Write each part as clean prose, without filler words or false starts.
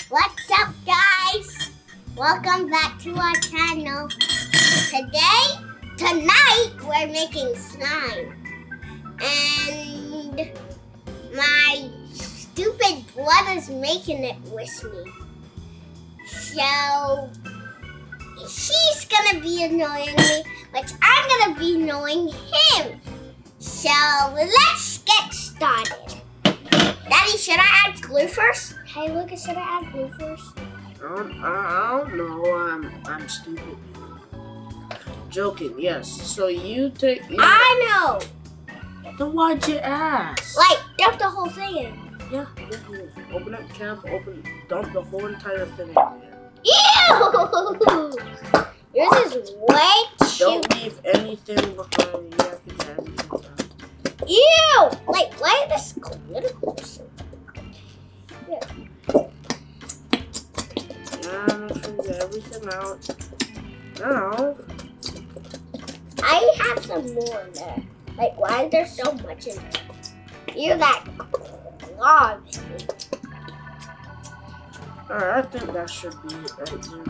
What's up, guys? Welcome back to our channel. Tonight, we're making slime. And my stupid brother's making it with me. So, he's gonna be annoying me, but I'm gonna be annoying him. So, let's get started. Daddy, should I add glue first? Hey, Lucas, should I add glue first? I don't know. I'm stupid. Joking, yes. So you take. I know. Then why'd you ask? Like, dump the whole thing in. Yeah. Open up the cap. Dump the whole entire thing in there. Ew! Yours is way too. Don't leave anything behind. You have to get everything out. Ew! Like, why is this glitter? Yeah. Make sure you get everything out. Now. I have some more in there. Like, why is there so much in there? You're that clog. Alright, I think that should be it right there.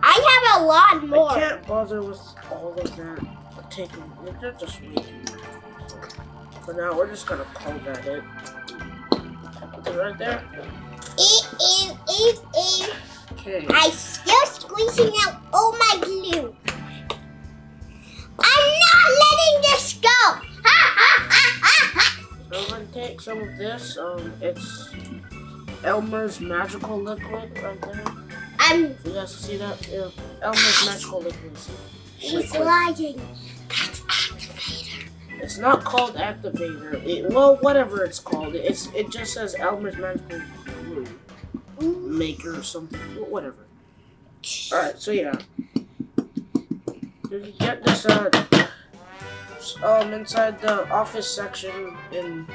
I have a lot more. I can't bother with all of that. They're just waiting. But now we're just gonna pull that in. Put it right there. Okay. I'm still squeezing out all my glue. I'm not letting this go. Ha ha ha ha ha. So I'm gonna take some of this. It's Elmer's magical liquid right there. You guys see that? Yeah. Elmer's magical liquid. He's lying. That's Activator. It's not called Activator. Well, whatever it's called. It just says Elmer's magical glue maker or something. Whatever. Alright, so yeah. You can get this inside the office section in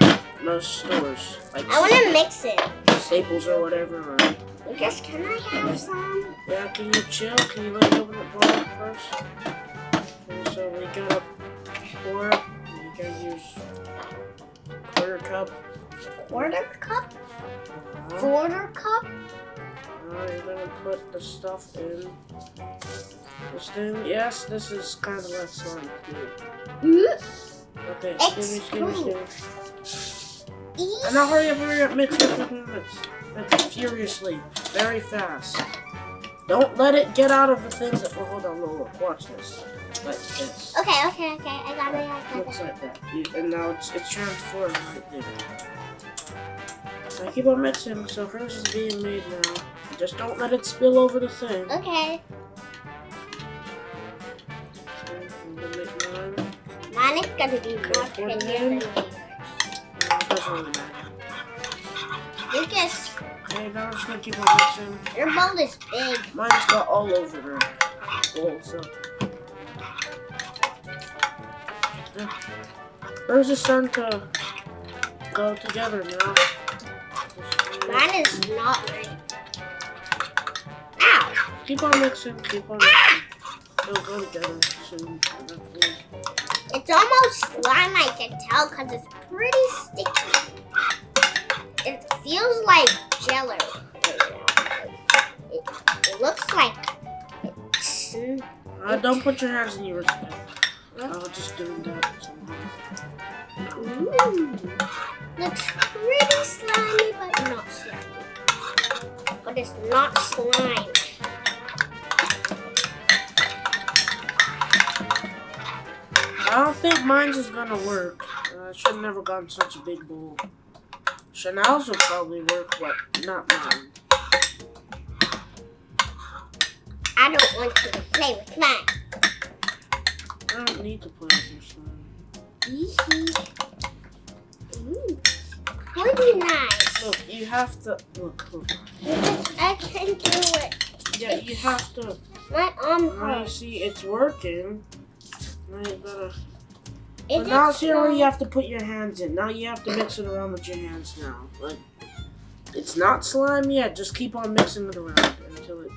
most stores. Like I want to mix it. Staples or whatever. Or, Lucas, can I have some? yeah, can you chill? Can you let me open the bottle first? Okay, so we gotta pour. You gotta use quarter cup. Quarter cup? Quarter cup? You're gonna put the stuff in this thing. Yes, this is kind of like slime too. Okay, excuse me. And now hurry up, mix. Mix furiously, very fast. Don't let it get out of the thing that. Oh, hold on, look, watch this. Like this. Okay, I got it. Looks like that. And now it's transformed right there. I keep on mixing, so hers is being made now. Just don't let it spill over the thing. Okay. So I'm gonna make mine. Mine is gonna be more prettier than yours. It doesn't really matter. Lucas, Okay, now I'm just gonna keep on mixing. your bowl is big. Mine's got all over the bowl, so. Yeah. Hers is starting to go together now. Mine is not right. Ow! Keep on mixing, It'll go together soon. It's almost slime, I can tell, because it's pretty sticky. It feels like jello. It looks like it's... Don't put your hands in yours. I was just doing that. Ooh. Looks pretty slimy, but not slimy. But it's not slime. I don't think mine's is gonna work. I should have never gotten such a big bowl. Shanal's will probably work, but not mine. I don't want you to play with mine. I don't need to play with your slime. Ooh. Pretty nice. Look, you have to look. I can do it. Yeah, you have to. My arm Now you hurts. see it's working. Now you gotta. Is But now it see where slime? you have to put your hands in. Now you have to mix it around with your hands now. Like, it's not slime yet. Just keep on mixing it around until it.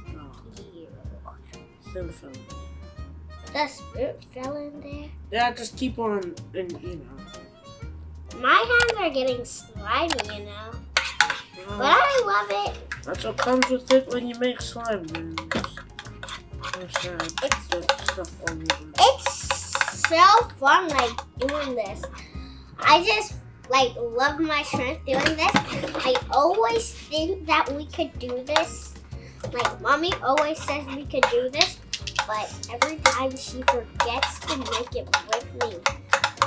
Thing fell. The spoon fell in there. Yeah, just keep on, and you know. My hands are getting slimy, you know. But I love it. That's what comes with it when you make slime games. So sad. It's stuff all over. It's so fun, like, doing this. I just, like, love my strength doing this. I always think that we could do this. Like, Mommy always says we could do this, but every time she forgets to make it with me.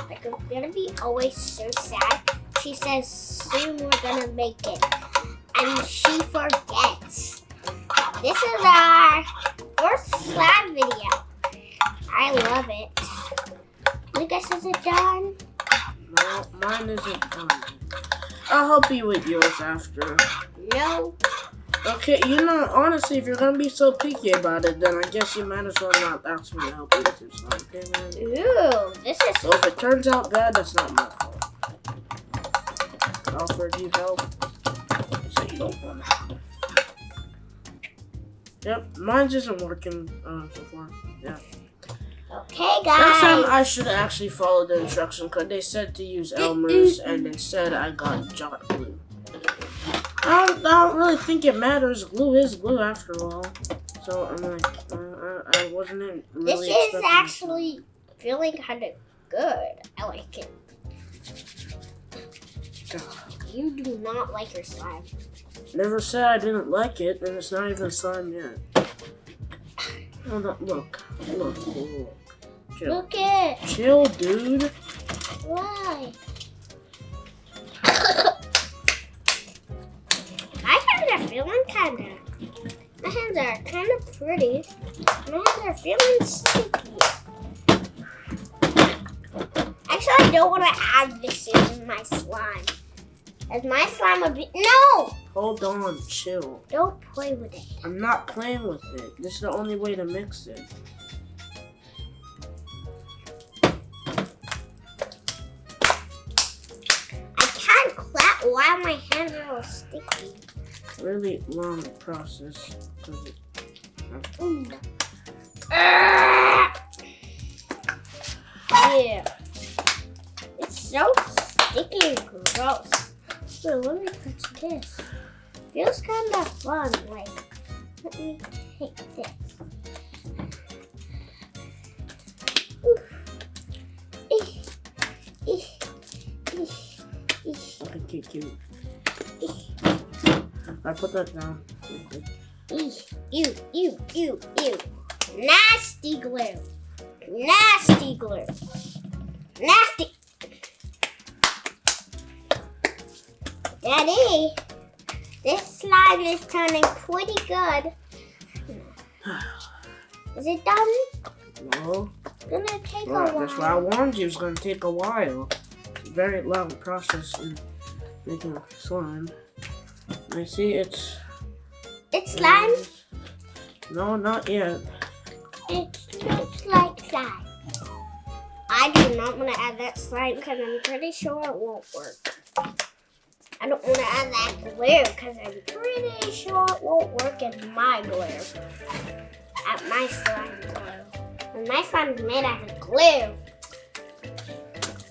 Like, I'm gonna be always so sad. She says, soon we're gonna make it. And she forgets. This is our first slime video. I love it. Lucas, is it done? No, mine isn't done. I'll help you with yours after. No. Okay, you know, honestly, if you're gonna be so picky about it, then I guess you might as well not ask me to help you with your slime, okay, man? Ooh, this is... So if it turns out bad, that's not my fault. I offered you help, so you don't want it. Yep, mine isn't working so far. Yeah. Okay, guys. Next time I should actually follow the instruction because they said to use Elmer's and instead I got Jot Glue. I don't really think it matters. Glue is glue after all. So I'm like, I wasn't really. This is actually feeling kind of good. I like it. You do not like your slime. Never said I didn't like it, and it's not even slime yet. Oh, no, look. Chill. Look it. Chill, dude. Why? My hands are feeling kinda. My hands are kind of pretty. My hands are feeling sticky. Actually, I don't want to add this in my slime. As my slime would be... No! Hold on, chill. Don't play with it. I'm not playing with it. This is the only way to mix it. I can't clap while my hands are all sticky. Really long process. Yeah. It's so sticky and gross. So let me touch this. Feels kind of fun. Like, let me take this. Okay, cute. I put that down. Ew. Nasty glue. Nasty glue. Nasty. Daddy, this slime is turning pretty good. Is it done? No. It's gonna take a Well, while. that's why I warned you. It's gonna take a while. It's a very long process in making slime. I see it's. It's slime? No, not yet. It looks like slime. I do not want to add that slime because I'm pretty sure it won't work. I don't want to add that glue because I'm pretty sure it won't work in my glue. At my slime glue. And my slime is made out of glue.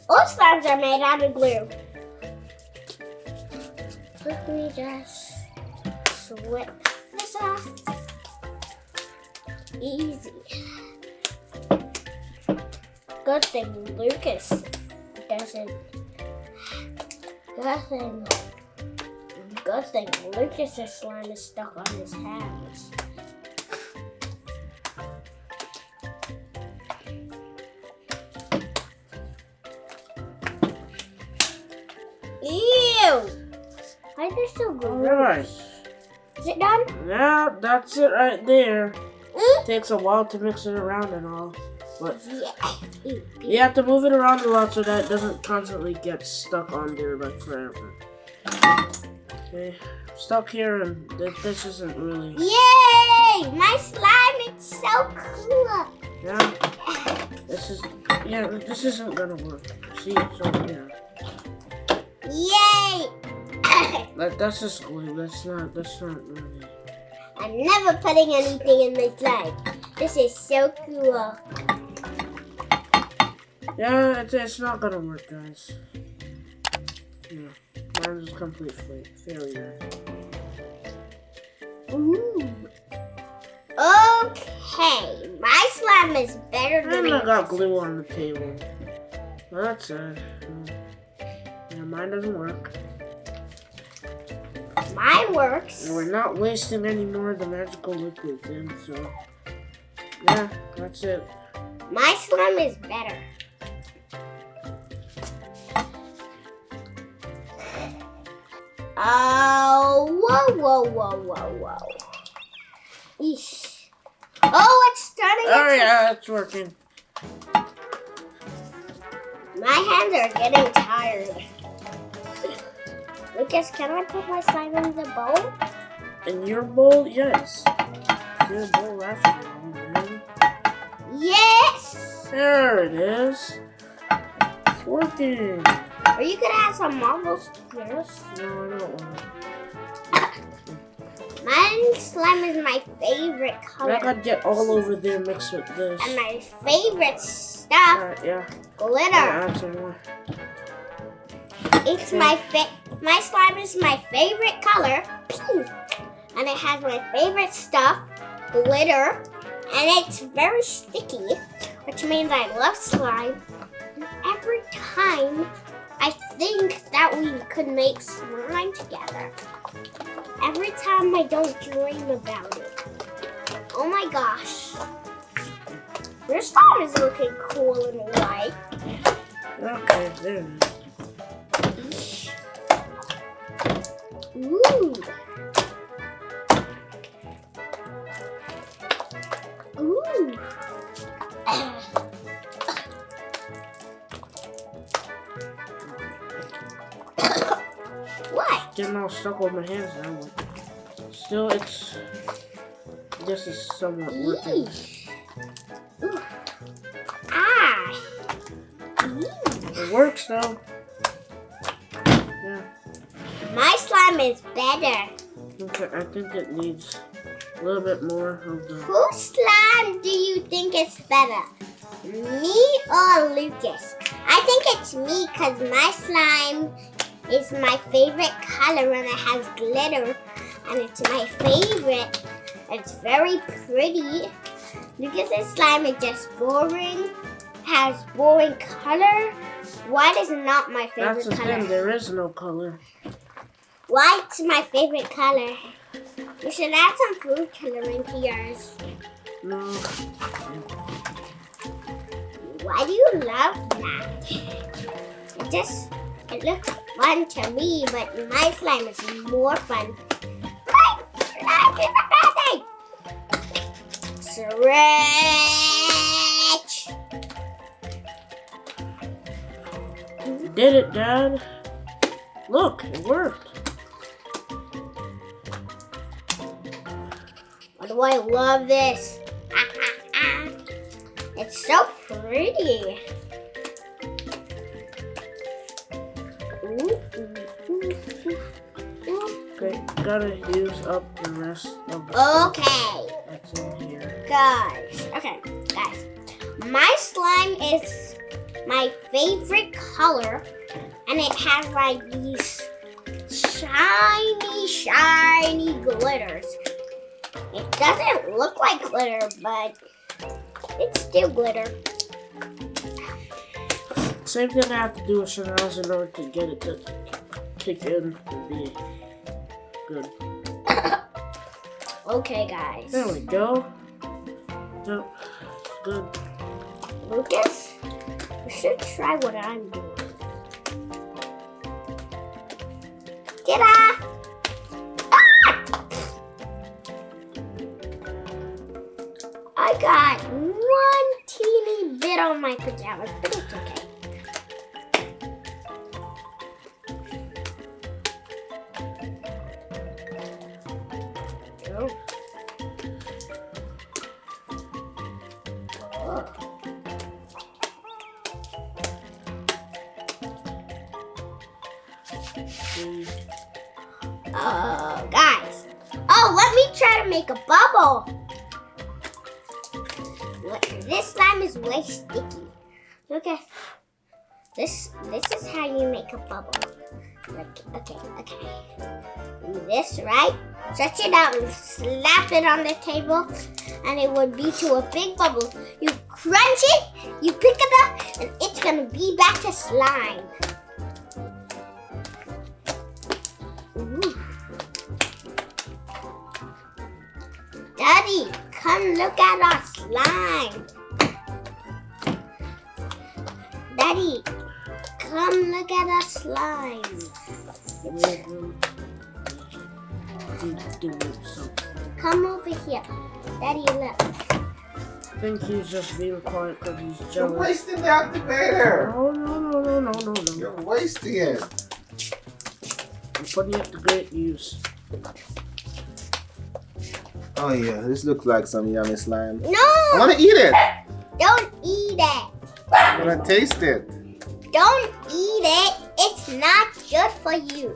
All slimes are made out of glue. Let me just slip this off. Easy. Good thing Lucas doesn't. Good thing Lucas's slime is stuck on his hands. Ew! Why is this so gross? Alright. Is it done? Yeah, that's it right there. Takes a while to mix it around and all. But Yeah. you have to move it around a lot so that it doesn't constantly get stuck on there like forever. Okay, stuck here and this isn't really. Yay! My slime is so cool. Yeah, this isn't gonna work. See, it's over here. Yay! That's just glue. That's not really. I'm never putting anything in my slime. This is so cool. Yeah, it's not gonna work, guys. Yeah, slime is a complete failure. Ooh. Okay, my slime is better than And I got yours. glue on the table. Well, that's sad. Yeah, mine doesn't work. Mine works. And we're not wasting any more of the magical liquids in, so yeah, that's it. My slime is better. Oh, whoa. Eesh. Oh, it's starting Oh to... yeah, it's working. My hands are getting tired. Lucas, can I put my slime in the bowl? In your bowl, yes. Your bowl after all, man. Yes! There it is. It's working. Are you gonna add some marbles to yours? No, I don't want it. My slime is my favorite color. I gotta get all over there mixed with this. And my favorite stuff, Alright, yeah. glitter. Add some more. It's my slime is my favorite color, pink. And it has my favorite stuff, glitter. And it's very sticky, which means I love slime. And every time I think that we could make slime together, every time I don't dream about it. Oh my gosh. Your slime is looking cool and white. Okay, there it is. Ooh. Ooh. What? Getting all stuck on my hands now. Still, this is somewhat working. Ooh. Ah. It works though. Yeah. My slime is better. Okay, I think it needs a little bit more of the. Whose slime do you think is better? Me or Lucas? I think it's me because my slime is my favorite color and it has glitter and it's my favorite. It's very pretty. Lucas's slime is just boring, has boring color. White is not my favorite That's the color. thing, there is no color. White's my favorite color. You should add some food coloring to yours. No. Why do you love that? It looks fun to me, but my slime is more fun. Stretch! You did it, Dad. Look, it worked. Why do I love this? It's so pretty. Okay, gotta use up the rest of the stuff Okay, that's in here. guys. My slime is my favorite color, and it has like these shiny glitters. It doesn't look like glitter, but it's still glitter. Same thing I have to do with Shanal's in order to get it to kick in and be good. Okay, guys. There we go. Yep, good. Lucas, you should try what I'm doing. Get up! I got one teeny bit on my pajamas, but it's okay. Guys. Oh, let me try to make a bubble. This slime is way sticky. Look at this. This is how you make a bubble. Okay. Do this, right? Stretch it out and slap it on the table, and it would be to a big bubble. You crunch it, you pick it up, and it's gonna be back to slime. Ooh. Daddy, come look at our slime. Daddy, come look at our slime. Come over here. Daddy, look. I think he's just being quiet because he's You're jealous. wasting the activator. Oh, no. You're wasting it. I'm putting it to great use. Oh yeah, this looks like some yummy slime. No! I want to eat it. Don't eat it. I want to taste it. Don't eat it. It's not good for you.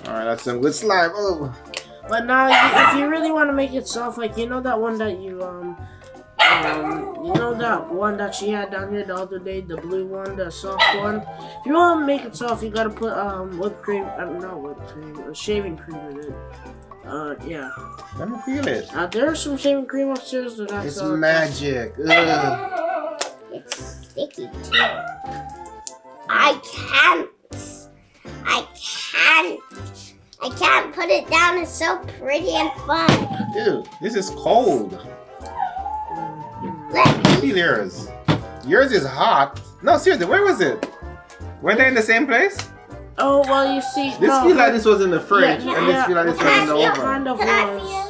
All right, that's some good slime. Oh. But now, if you really want to make it soft, like you know that one that you know that one that she had down here the other day, the blue one, the soft one. If you want to make it soft, you gotta put whipped cream. Not whipped cream, shaving cream in it. Yeah. Let me feel it. There's some shaving cream upstairs that I It's saw. magic. Ugh. It's sticky too. I can't put it down. It's so pretty and fun. Dude, this is cold. Let me. See yours. Yours is hot. No, seriously, where was it? Were they in the same place? Oh well, you see. This no, feel like this was in the fridge, Yeah, and this feel like this was in the oven. Kind of Can I was. feel?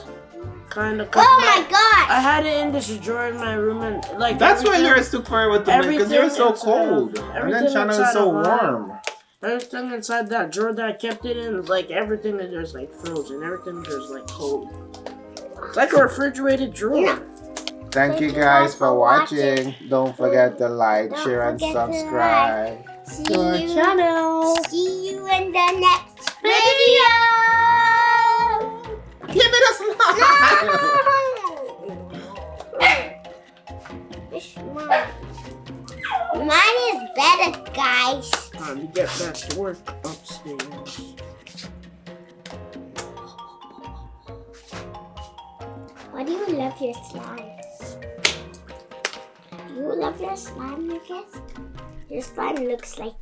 Kind of. Oh my gosh! I had it in this drawer in my room, and like. That's why everything- yours took forever to make, because yours so cold. And then everything Shanal is inside so of mine. warm. Everything inside that drawer that I kept it in, like everything in there's like frozen. Everything there's like cold. It's like a refrigerated drawer. Thank you guys for watching. Don't forget to like, Don't share, and forget to subscribe See to our you. channel. See you in the next video. Give it a smile. Mine is better, guys. Time to get back to work upstairs. Why do you love your slime? Do you love your slime, Lucas? Your slime looks like that.